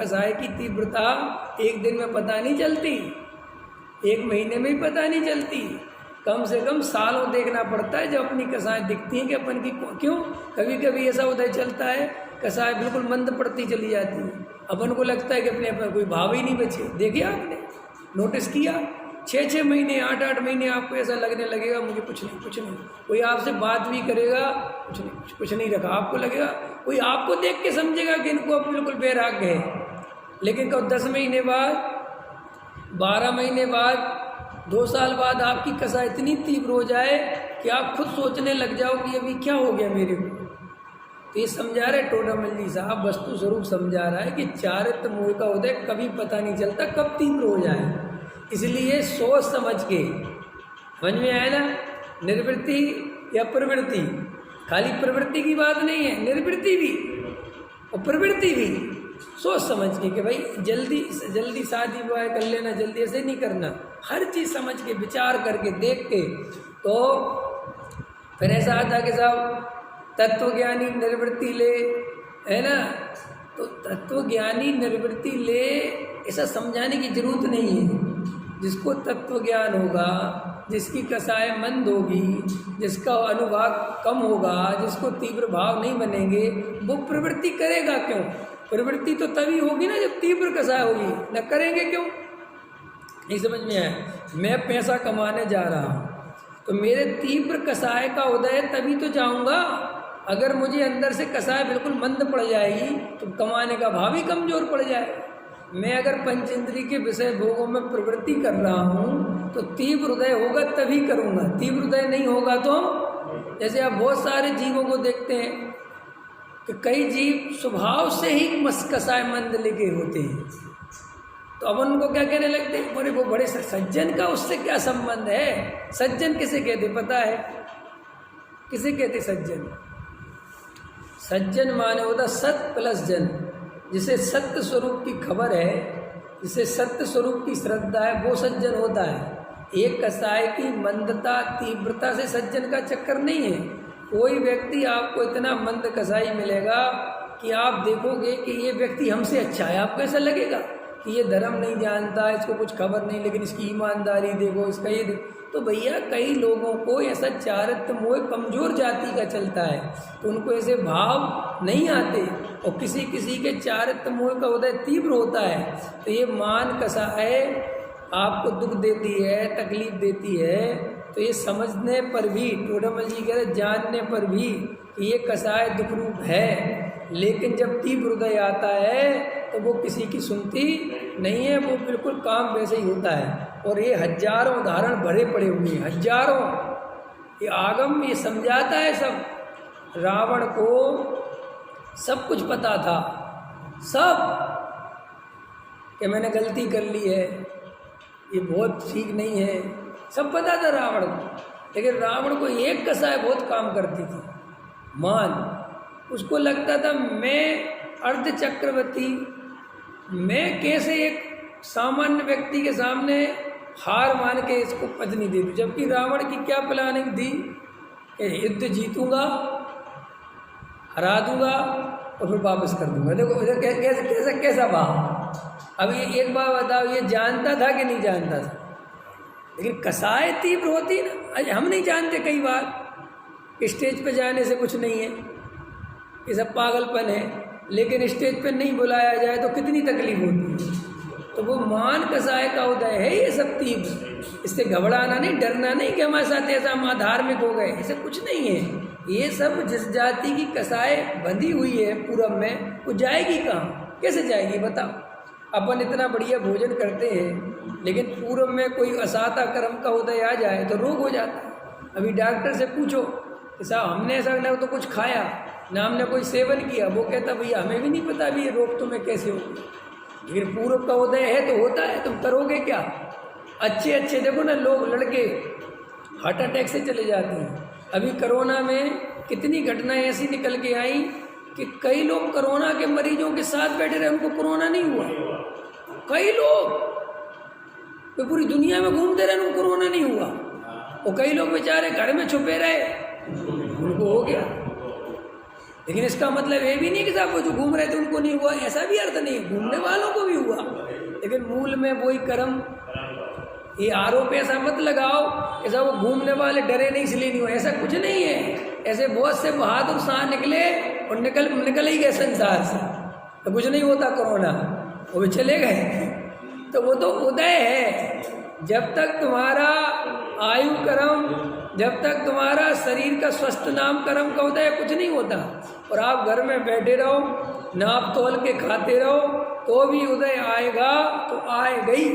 कसाय की तीव्रता एक दिन में पता नहीं चलती, एक महीने में ही पता नहीं चलती, कम से कम सालों देखना पड़ता है जब अपनी कसाय दिखती हैं कि अपन की क्यों। कभी कभी ऐसा उदय चलता है कसाय बिल्कुल मंद पड़ती चली जाती है, अपन को लगता है कि अपने पर कोई भाव ही नहीं बचे। देखिए आपने नोटिस किया 6-6 महीने 8-8 महीने आपको ऐसा लगने लगेगा मुझे कुछ नहीं। कोई आपसे बात भी करेगा कुछ नहीं रखा, आपको लगेगा कोई आपको देख के समझेगा कि इनको अब बिल्कुल वैराग्य है। लेकिन कब 10 महीने बाद 12 महीने बाद 2 साल बाद आपकी कसा इतनी तीव्र हो जाए कि आप खुद सोचने लग जाओ कि अभी क्या हो गया मेरे को। तो ये समझा रहे टोडामल जी साहब, वस्तु स्वरूप समझा रहा है कि चारित्र मोह का उदय कभी पता नहीं चलता कब तीव्र हो जाए। इसलिए सोच समझ के, समझ में आया ना, निर्वृत्ति या प्रवृत्ति, खाली प्रवृत्ति की बात नहीं है, निर्वृत्ति भी और प्रवृत्ति भी सोच समझ के भाई जल्दी शादी विवाह कर लेना, जल्दी ऐसे नहीं करना, हर चीज़ समझ के विचार करके देख के। तो फिर ऐसा आता कि साहब तत्वज्ञानी निर्वृत्ति ले, है ना, तो तत्वज्ञानी निर्वृत्ति ले ऐसा समझाने की जरूरत नहीं है। जिसको तत्वज्ञान होगा, जिसकी कसाय मंद होगी, जिसका अनुभाग कम होगा, जिसको तीव्र भाव नहीं बनेंगे, वो प्रवृत्ति करेगा क्यों? प्रवृत्ति तो तभी होगी ना जब तीव्र कसाय होगी, न करेंगे क्यों? नहीं समझ में आया। मैं पैसा कमाने जा रहा हूँ तो मेरे तीव्र कसाय का उदय तभी तो जाऊँगा। अगर मुझे अंदर से कसाय बिल्कुल मंद पड़ जाएगी तो कमाने का भाव ही कमजोर पड़ जाएगा। मैं अगर पंचेंद्रिय के विषय भोगों में प्रवृत्ति कर रहा हूँ तो तीव्र उदय होगा तभी करूँगा, तीव्र उदय नहीं होगा तो, जैसे आप बहुत सारे जीवों को देखते हैं कि कई जीव स्वभाव से ही कसाय मंद लेके होते हैं, तो अब उनको क्या कहने लगते हैं, बोले वो बड़े सज्जन का उससे क्या संबंध है? सज्जन किसे कहते पता है? किसे कहते सज्जन? सज्जन माने होता सत प्लस जन, जिसे सत्य स्वरूप की खबर है, जिसे सत्य स्वरूप की श्रद्धा है, वो सज्जन होता है। एक कसाय की मंदता तीव्रता से सज्जन का चक्कर नहीं है। कोई व्यक्ति आपको इतना मंद कसाई मिलेगा कि आप देखोगे कि ये व्यक्ति हमसे अच्छा है, आपको ऐसा लगेगा कि ये धर्म नहीं जानता, इसको कुछ खबर नहीं, लेकिन इसकी ईमानदारी देखो, इसका ये देखो। तो भैया कई लोगों को ऐसा चारित्र मोह कमजोर जाति का चलता है तो उनको ऐसे भाव नहीं आते, और किसी किसी के चारित्र मोह का उदय तीव्र होता है तो ये मान कसाय आपको दुख देती है, तकलीफ देती है। तो ये समझने पर भी, टोडामल जी कह रहे जानने पर भी कि ये कसाय दुख रूप है, लेकिन जब तीव्र उदय आता है तो वो किसी की सुनती नहीं है, वो बिल्कुल काम वैसे ही होता है। और ये हजारों उदाहरण भरे पड़े हुए हैं, हजारों। ये आगम ये समझाता है सब। रावण को सब कुछ पता था, सब, कि मैंने गलती कर ली है, ये बहुत ठीक नहीं है, सब पता था रावण को। लेकिन रावण को एक कसाय बहुत काम करती थी, मान। उसको लगता था मैं अर्ध चक्रवर्ती, मैं कैसे एक सामान्य व्यक्ति के सामने हार मान के इसको पत्नी दे दूँ। जबकि रावण की क्या प्लानिंग थी कि युद्ध जीतूंगा, हरा दूंगा और फिर वापस कर दूंगा। देखो कैसा कैसा भाव। अब ये एक बात बताओ, ये जानता था कि नहीं जानता था? लेकिन कसाय तीव्र होती ना, आज हम नहीं जानते कई बार। स्टेज पे जाने से कुछ नहीं है, ये सब पागलपन है, लेकिन स्टेज पे नहीं बुलाया जाए तो कितनी तकलीफ होती है। तो वो मान कसाय का उदय है ये सब तीव्र। इससे घबराना नहीं, डरना नहीं कि हमारे साथ ऐसा हम अधार्मिक हो गए, ऐसा कुछ नहीं है। ये सब जिस जाति की कसाय बंधी हुई है पूरब में, वो जाएगी कहाँ, कैसे जाएगी बताओ? अपन इतना बढ़िया भोजन करते हैं, लेकिन पूरब में कोई असाता कर्म का उदय आ जाए तो रोग हो जाता है। अभी डॉक्टर से पूछो कि साहब हमने ऐसा ना तो कुछ खाया ना हमने कोई सेवन किया, वो कहता भैया हमें भी नहीं पता अभी ये रोग तुम्हें कैसे होगी। लेकिन पूरब का उदय है तो होता है, तुम करोगे क्या? अच्छे अच्छे देखो ना लोग, लड़के हार्ट अटैक से चले जाते हैं। अभी कोरोना में कितनी घटनाएं ऐसी निकल के आई कि कई लोग कोरोना के मरीजों के साथ बैठे रहे, उनको कोरोना नहीं हुआ। कई लोग तो पूरी दुनिया में घूमते रहे, उनको कोरोना नहीं हुआ। और कई लोग बेचारे घर में छुपे रहे, उनको हो गया। लेकिन इसका मतलब ये भी नहीं कि साहब वो जो घूम रहे थे उनको नहीं हुआ, ऐसा भी अर्थ नहीं, घूमने वालों को भी हुआ। लेकिन मूल में वही कर्म, ये आरोप ऐसा मत लगाओ ऐसा वो घूमने वाले डरे नहीं इसलिए नहीं हुआ, ऐसा कुछ नहीं है। ऐसे बहुत से बहादुर शाह निकले और निकल ही गए संसार से, तो कुछ नहीं होता कोरोना, वो भी चले गए। तो वो तो उदय है। जब तक तुम्हारा आयु कर्म, जब तक तुम्हारा शरीर का स्वस्थ नाम कर्म का उदय, कुछ नहीं होता। और आप घर में बैठे रहो, नाप तोल के खाते रहो, तो भी उदय आएगा, तो आएगा ही।